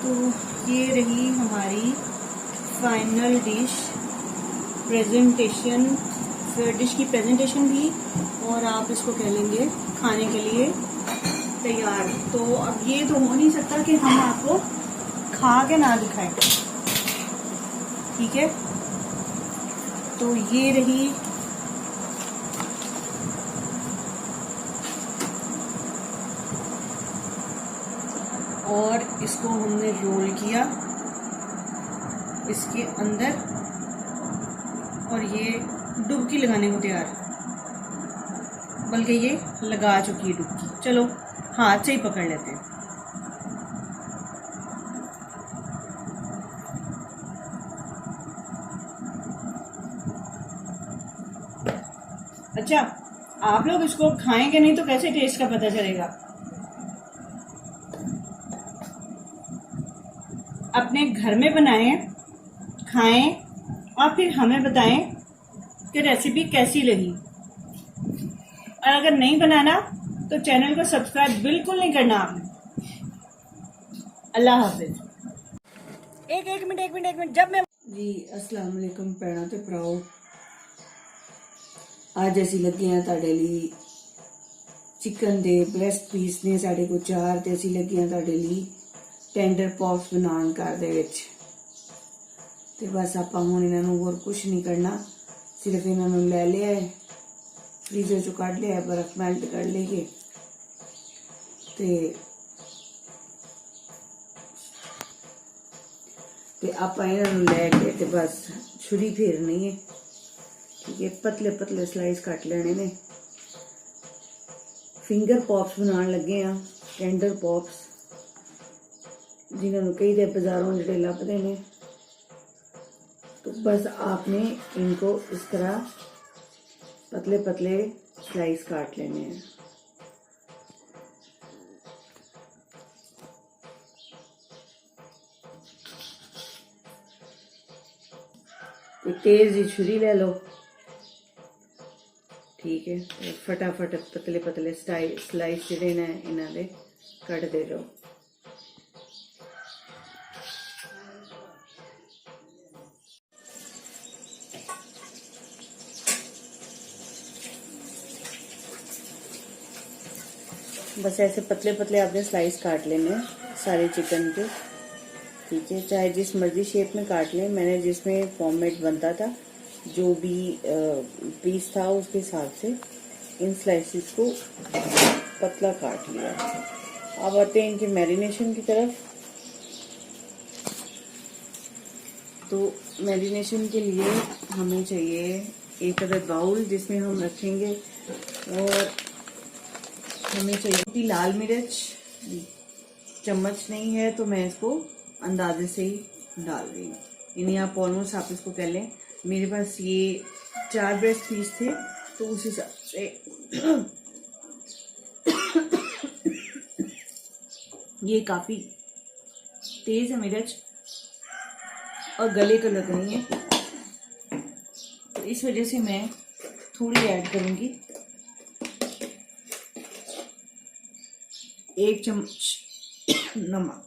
तो ये रही हमारी फाइनल डिश प्रेजेंटेशन, डिश की प्रेजेंटेशन भी, और आप इसको कह लेंगे खाने के लिए तैयार। तो अब ये तो हो नहीं सकता कि हम आपको खा के ना दिखाएं, ठीक है। तो ये रही और इसको हमने रोल किया इसके अंदर और ये डुबकी लगाने को तैयार, बल्कि ये लगा चुकी है डुबकी। चलो हाथ से ही पकड़ लेते हैं। अच्छा, आप लोग इसको खाएंगे नहीं तो कैसे टेस्ट का पता चलेगा? अपने घर में बनाएं, खाएं और फिर हमें बताएं कि रेसिपी कैसी लगी। और अगर नहीं बनाना तो चैनल को सब्सक्राइब बिल्कुल नहीं करना आपने। अल्लाह हाफिज। एक मिनट जब मैं जी अस्सलाम वालेकुम भैणों ते भराओ, आज असी लगे हैं तुहाडे लई चिकन दे ब्रेस्ट पीस ने साडे को 4 ते असी लगे हैं तुहाडे लई टेंडर पॉप्स बनाउण घर दे विच। ते बस आपां हुण इन्हां नूं होर कुछ नहीं करना, सिर्फ इन्हां नूं लै लिया है, फ्रीजर चों कढ लिया, बर्फ मेल्ट कर लईए ते आपां इन्हां नूं लै के ते बस छुरी फेरनी है, ठीक है। पतले पतले स्लाइस कट लेने ने। फिंगर पॉप्स बनाने लगे हैं, टेंडर पॉप्स जिन्होंने कई दे बाजारों जो लभते हैं। तो बस आपने इनको इस तरह पतले पतले स्लाइस काट लेने हैं। एक तेज जी छुरी ले लो, ठीक है। फटाफट पतले पतले स्लाइस जिहड़े ने इन्हां दे कटदे जाओ। बस ऐसे पतले पतले आपने स्लाइस काट लेने हैं सारे चिकन के, ठीक है। चाहे जिस मर्जी शेप में काट लें, मैंने जिसमें फॉर्मेट बनता था, जो भी पीस था उसके हिसाब से इन स्लाइसिस को पतला काट लिया। अब आते हैं इनके मैरिनेशन की तरफ। तो मैरिनेशन के लिए हमें चाहिए एक अदद बाउल जिसमें हम रखेंगे, और हमें चाहिए लाल मिर्च। चम्मच नहीं है तो मैं इसको अंदाजे से ही डाल रही हूँ, यानी आप ऑलमोस्ट आप इसको कर लें। मेरे पास ये 4 ब्रेस्ट पीस थे तो उस हिसाब से ये काफ़ी तेज है मिर्च और गले को लग रही है, तो इस वजह से मैं थोड़ी ऐड करूँगी। 1 चम्मच नमक,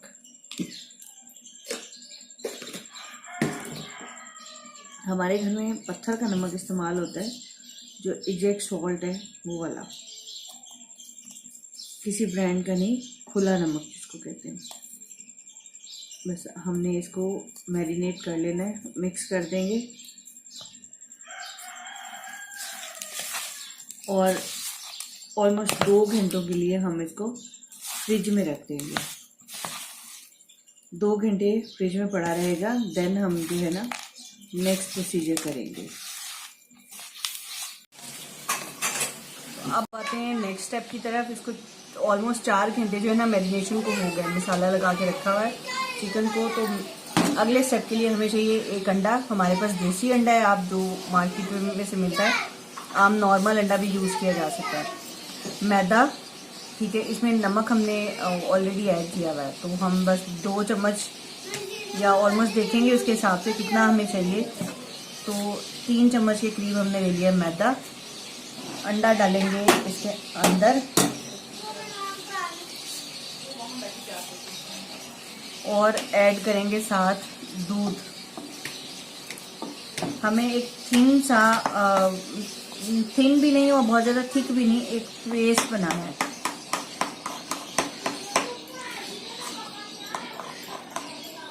हमारे घर में पत्थर का नमक इस्तेमाल होता है, जो एग्जैक्ट सॉल्ट है वो वाला, किसी ब्रांड का नहीं, खुला नमक जिसको कहते हैं। बस हमने इसको मैरिनेट कर लेना है, मिक्स कर देंगे और ऑलमोस्ट 2 घंटों के लिए हम इसको फ्रिज में रख देंगे। 2 घंटे फ्रिज में पड़ा रहेगा, देन हम जो है ना नेक्स्ट प्रोसीजर करेंगे। तो अब आते हैं नेक्स्ट स्टेप की तरफ। इसको ऑलमोस्ट 4 घंटे जो है ना मैरिनेशन को हो गए, मसाला लगा के रखा हुआ है चिकन को। तो अगले स्टेप के लिए हमें चाहिए 1 अंडा। हमारे पास देसी अंडा है, आप जो मार्केट में से मिलता है, आम नॉर्मल अंडा भी यूज़ किया जा सकता है। मैदा, ठीक है। इसमें नमक हमने ऑलरेडी ऐड किया हुआ है, तो हम बस 2 चम्मच या ऑलमोस्ट देखेंगे उसके हिसाब से कितना हमें चाहिए। तो 3 चम्मच के करीब हमने ले लिया मैदा। अंडा डालेंगे इसके अंदर और ऐड करेंगे साथ दूध। हमें एक थिन सा थिन भी नहीं और बहुत ज़्यादा थिक भी नहीं, एक पेस्ट बनाना है।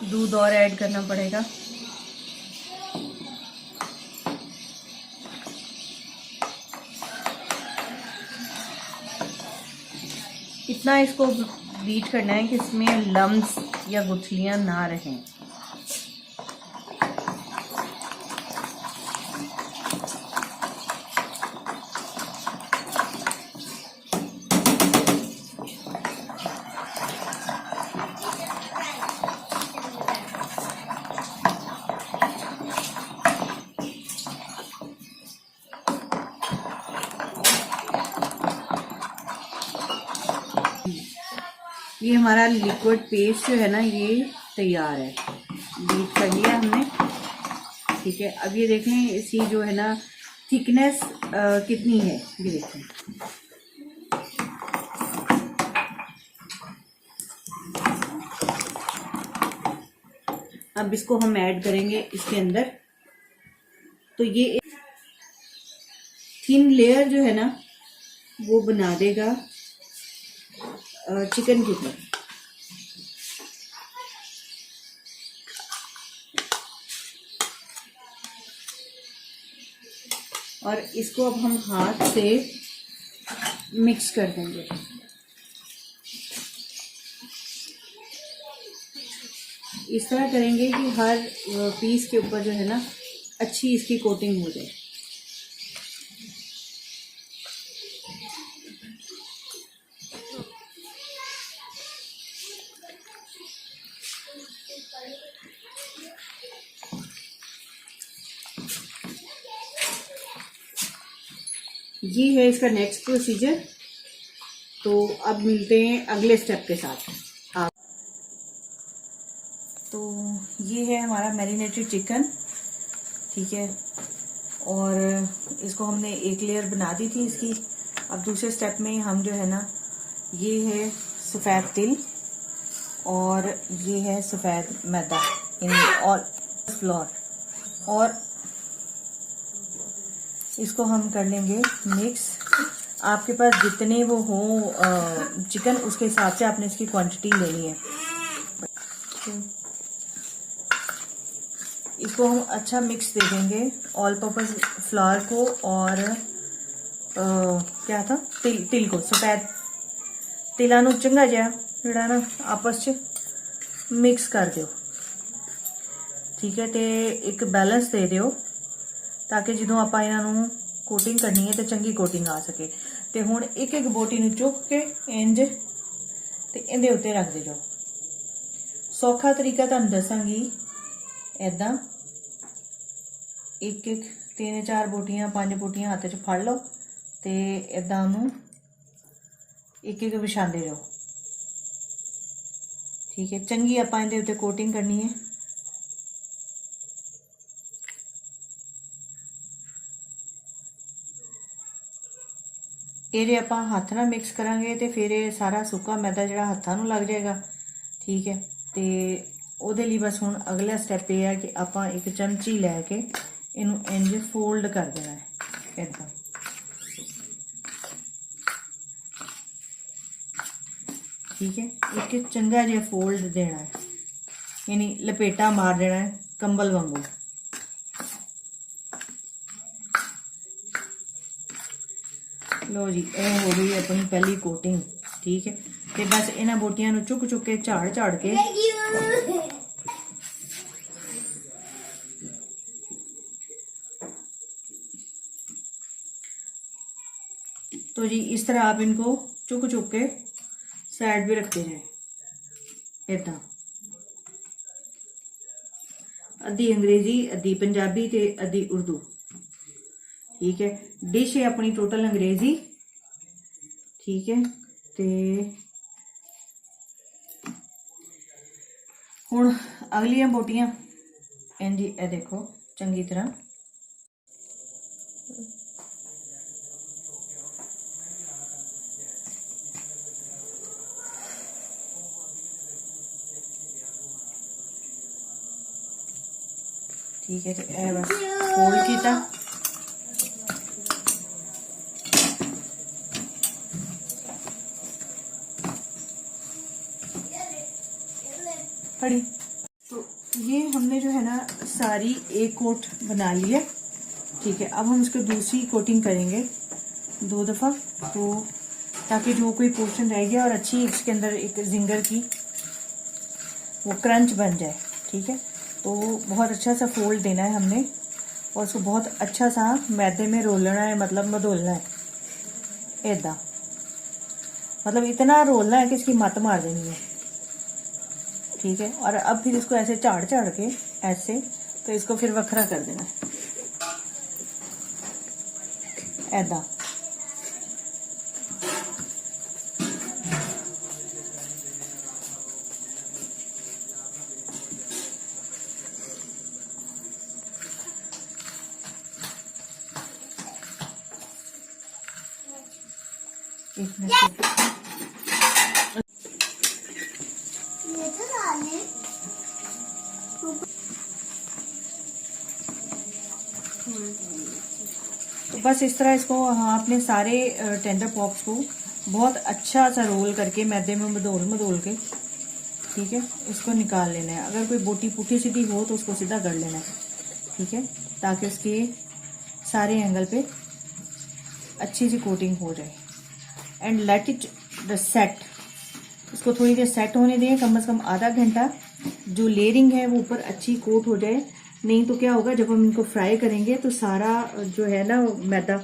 दूध और ऐड करना पड़ेगा। इतना इसको बीट करना है कि इसमें लम्स या गुठलियां ना रहें। ये हमारा लिक्विड पेस्ट जो है ना, ये तैयार है, बीट कर लिया हमने। ठीक है, अब ये देखें इसकी जो है ना थिकनेस कितनी है, ये देखें। अब इसको हम ऐड करेंगे इसके अंदर। तो ये थिन लेयर जो है ना वो बना देगा चिकन के ऊपर। और इसको अब हम हाथ से मिक्स कर देंगे। इस तरह करेंगे कि हर पीस के ऊपर जो है ना अच्छी इसकी कोटिंग हो जाए। ये है इसका नेक्स्ट प्रोसीजर। तो अब मिलते हैं अगले स्टेप के साथ। तो ये है हमारा मैरिनेटेड चिकन। ठीक है, और इसको हमने एक लेयर बना दी थी इसकी। अब दूसरे स्टेप में हम जो है ना, ये है सफ़ेद तिल और ये है सफ़ेद मैदा और फ्लोर, और इसको हम कर लेंगे मिक्स। आपके पास जितने वो हो चिकन, उसके हिसाब से आपने इसकी क्वांटिटी लेनी है। इसको हम अच्छा मिक्स दे देंगे ऑल पर्पस फ्लावर को और क्या था तिल को। सफ़ेद तिला नू चंगा जिहा जिहड़ा ना आपस च मिक्स कर दिओ। ठीक है, तो एक बैलेंस दे दिओ ताकि ਜਦੋਂ ਆਪਾਂ ਇਹਨਾਂ ਨੂੰ ਕੋਟਿੰਗ ਕਰਨੀ ਹੈ ਤੇ ਚੰਗੀ ਕੋਟਿੰਗ ਆ ਸਕੇ। ਤੇ ਹੁਣ ਇੱਕ ਇੱਕ ਬੋਟੀ ਨੂੰ ਚੁੱਕ ਕੇ ਇੰਜ ਤੇ ਇਹਦੇ ਉੱਤੇ ਰੱਖ ਦੇ ਜਾਓ। ਸੌਖਾ ਤਰੀਕਾ ਤੁਹਾਨੂੰ ਦੱਸਾਂਗੀ। ਐਦਾਂ ਇੱਕ ਇੱਕ 3-4 ਬੋਟੀਆਂ 5 ਬੋਟੀਆਂ ਹੱਥ 'ਚ ਫੜ ਲਓ ਤੇ ਐਦਾਂ ਉਹਨੂੰ ਇੱਕ ਇੱਕ ਵਿਛਾਉਂਦੇ ਜਾਓ। ਠੀਕ ਹੈ, ਚੰਗੀ ਆਪਾਂ ਇਹਦੇ ਉੱਤੇ ਕੋਟਿੰਗ ਕਰਨੀ ਹੈ। ਇਹ ਜੇ ਆਪਾਂ ਹੱਥ ਨਾਲ ਮਿਕਸ ਕਰਾਂਗੇ ਤੇ ਫਿਰ ਇਹ ਸਾਰਾ ਸੁੱਕਾ ਮੈਦਾ ਜਿਹੜਾ ਹੱਥਾਂ ਨੂੰ ਲੱਗ ਜਾਏਗਾ। ਠੀਕ ਹੈ, ਤੇ ਉਹਦੇ ਲਈ ਬਸ ਹੁਣ ਅਗਲਾ ਸਟੈਪ ਇਹ ਹੈ ਕਿ ਆਪਾਂ ਇੱਕ ਚਮਚੀ ਲੈ ਕੇ ਇਹਨੂੰ ਇੰਜ ਫੋਲਡ ਕਰ ਦੇਣਾ ਹੈ ਇੱਦਾਂ। ठीक है, एक चंगा जिहा फोल्ड देना है, यानी लपेटा मार देना है कंबल वांगू। लो जी, ये हो गई अपनी पहली कोटिंग। ठीक है, तो बस इन्हां बोटियां नूं चुक चुक के झाड़ झाड़ के तो जी इस तरह आप इनको चुक चुक के साइड भी रखते जाए। इदा अद्धी अंग्रेजी अद्धी पंजाबी ते अद्धी उर्दू। ठीक है, डिश है अपनी टोटल अंग्रेजी। ठीक है, ते हुण अगलियां बोटियां इंज ए देखो चंगी तरह ठीक है, तो ए बस फोल्ड किया। पड़ी तो ये हमने जो है ना सारी एक कोट बना लिया। ठीक है, अब हम इसको दूसरी कोटिंग करेंगे 2 दफ़ा, तो ताकि जो कोई पोर्शन रह गया और अच्छी इसके अंदर एक जिंगर की वो क्रंच बन जाए। ठीक है, तो बहुत अच्छा सा फोल्ड देना है हमने और उसको बहुत अच्छा सा मैदे में रोलना है, मतलब मधोलना है ऐदा, मतलब इतना रोलना है कि इसकी मत मार देनी है। ठीक है, और अब फिर इसको ऐसे झाड़ झाड़ के ऐसे, तो इसको फिर वखरा कर देना है ऐदा। एक मिनट तो बस इस तरह इसको हाँ अपने सारे टेंडर पॉप्स को बहुत अच्छा सा रोल करके मैदे में मधोल के, ठीक है, इसको निकाल लेना है। अगर कोई बोटी पुठी सीधी हो तो उसको सीधा कर लेना है। ठीक है, ताकि उसके सारे एंगल पे अच्छी सी कोटिंग हो जाए। And let it the set, इसको थोड़ी देर सेट होने दें, कम से कम आधा घंटा, जो लेयरिंग है वो ऊपर अच्छी कोट हो जाए। नहीं तो क्या होगा, जब हम इनको फ्राई करेंगे तो सारा जो है ना मैदा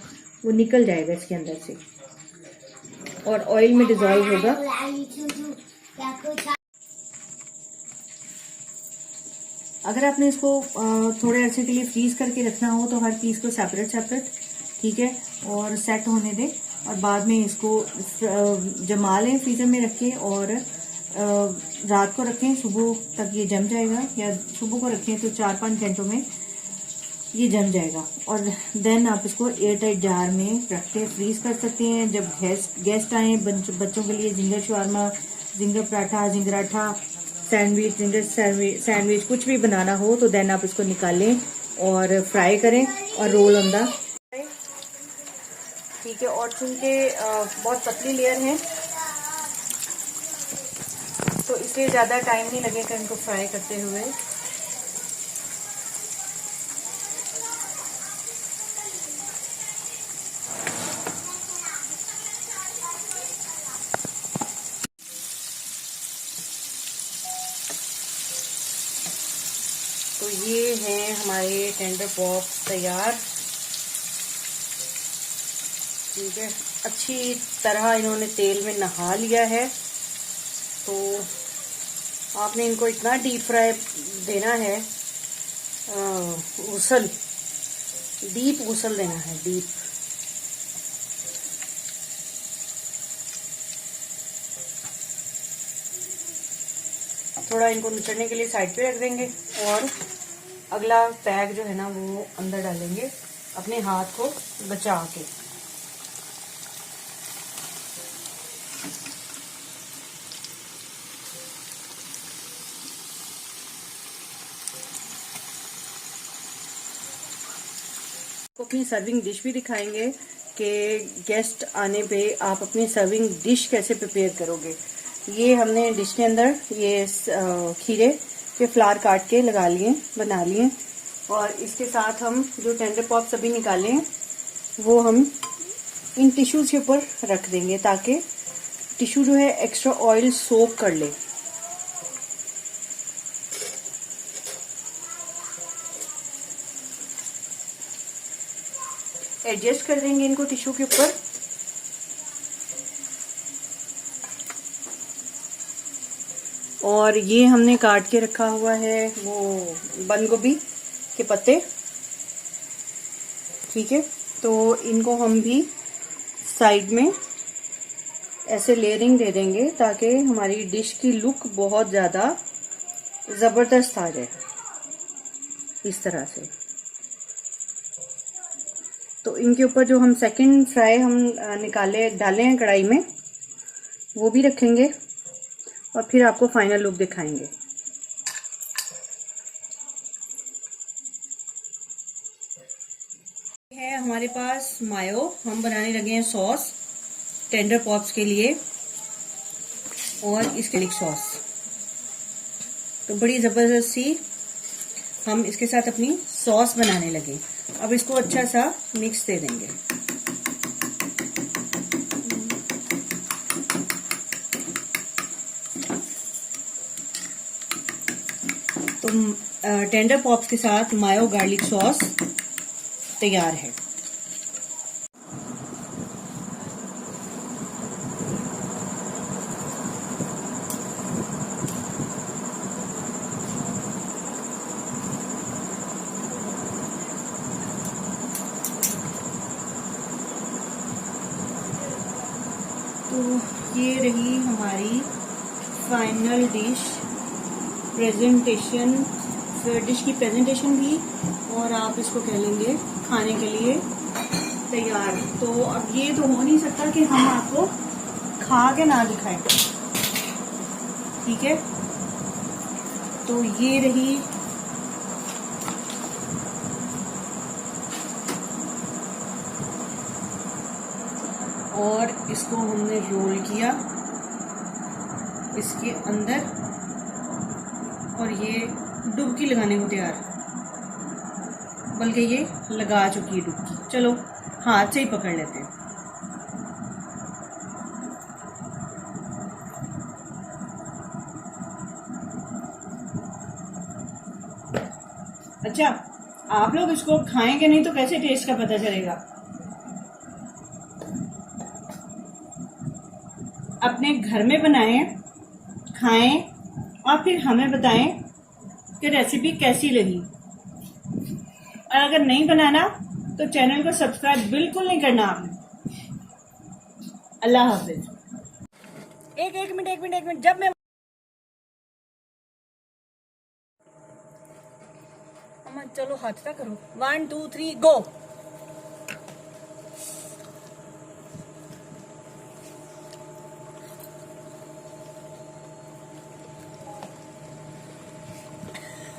वो निकल जाएगा इसके अंदर से और ऑयल में डिजॉल्व होगा। अगर आपने इसको थोड़े अरसे के लिए फ्रीज करके रखना हो तो हर पीस को सेपरेट सेपरेट, ठीक है, और सेट होने दें और बाद में इसको जमा लें फ्रीजर में रख के, और रात को रखें, सुबह तक ये जम जाएगा, या सुबह को रखें तो 4-5 घंटों में ये जम जाएगा। और देन आप इसको एयर टाइट जार में रख के फ्रीज कर सकते हैं। जब गेस्ट आए, बच्चों के लिए जिंगर शवारमा, जिंगर पराठा, जिंगराठा, सैंडविच, जिंगर सैंडविच कुछ भी बनाना हो तो देन आप इसको निकालें और फ्राई करें और रोल ऑन द। ठीक है, और चूंकि बहुत पतली लेयर है तो इसलिए ज़्यादा टाइम नहीं लगेगा इनको फ्राई करते हुए। तो ये हैं हमारे टेंडर पॉप्स तैयार। ठीक है, अच्छी तरह इन्होंने तेल में नहा लिया है, तो आपने इनको इतना डीप फ्राई देना है, डीप गुसल देना है, डीप। थोड़ा इनको निचड़ने के लिए साइड पे रख देंगे और अगला पैक जो है ना वो अंदर डालेंगे अपने हाथ को बचा के। अपनी सर्विंग डिश भी दिखाएंगे कि गेस्ट आने पे आप अपनी सर्विंग डिश कैसे प्रिपेयर करोगे। ये हमने डिश के अंदर ये खीरे के फ्लावर काट के लगा लिए, बना लिए, और इसके साथ हम जो टेंडर पॉप्स अभी निकाले हैं वो हम इन टिश्यूज के ऊपर रख देंगे ताकि टिश्यू जो है एक्स्ट्रा ऑयल सोक कर ले। एडजस्ट कर देंगे इनको टिश्यू के ऊपर। और ये हमने काट के रखा हुआ है वो बंद गोभी के पत्ते। ठीक है, तो इनको हम भी साइड में ऐसे लेयरिंग दे देंगे ताकि हमारी डिश की लुक बहुत ज्यादा जबरदस्त आ जाए इस तरह से। तो इनके ऊपर जो हम सेकंड फ्राई हम डाले हैं कढ़ाई में वो भी रखेंगे और फिर आपको फाइनल लुक दिखाएंगे। हमारे पास मायो, हम बनाने लगे हैं सॉस टेंडर पॉप्स के लिए और इसके लिए सॉस। तो बड़ी जबरदस्त सी हम इसके साथ अपनी सॉस बनाने लगे। अब इसको अच्छा सा मिक्स दे देंगे। तो टेंडर पॉप्स के साथ मायो गार्लिक सॉस तैयार है। तो ये रही हमारी फाइनल डिश प्रेजेंटेशन, डिश की प्रेजेंटेशन भी, और आप इसको कह लेंगे खाने के लिए तैयार। तो अब ये तो हो नहीं सकता कि हम आपको खा के ना दिखाएं, ठीक है। तो ये रही और इसको हमने रोल किया इसके अंदर और ये डुबकी लगाने को तैयार, बल्कि ये लगा चुकी है डुबकी। चलो हाथ से ही पकड़ लेते हैं। अच्छा, आप लोग इसको खाएंगे नहीं तो कैसे टेस्ट का पता चलेगा? अपने घर में बनाएं, खाएं और फिर हमें बताएं कि रेसिपी कैसी लगी। और अगर नहीं बनाना तो चैनल को सब्सक्राइब बिल्कुल नहीं करना आपने। अल्लाह हाफिज। एक मिनट जब मैं चलो हाथ ना करो, 1 2 3 गो।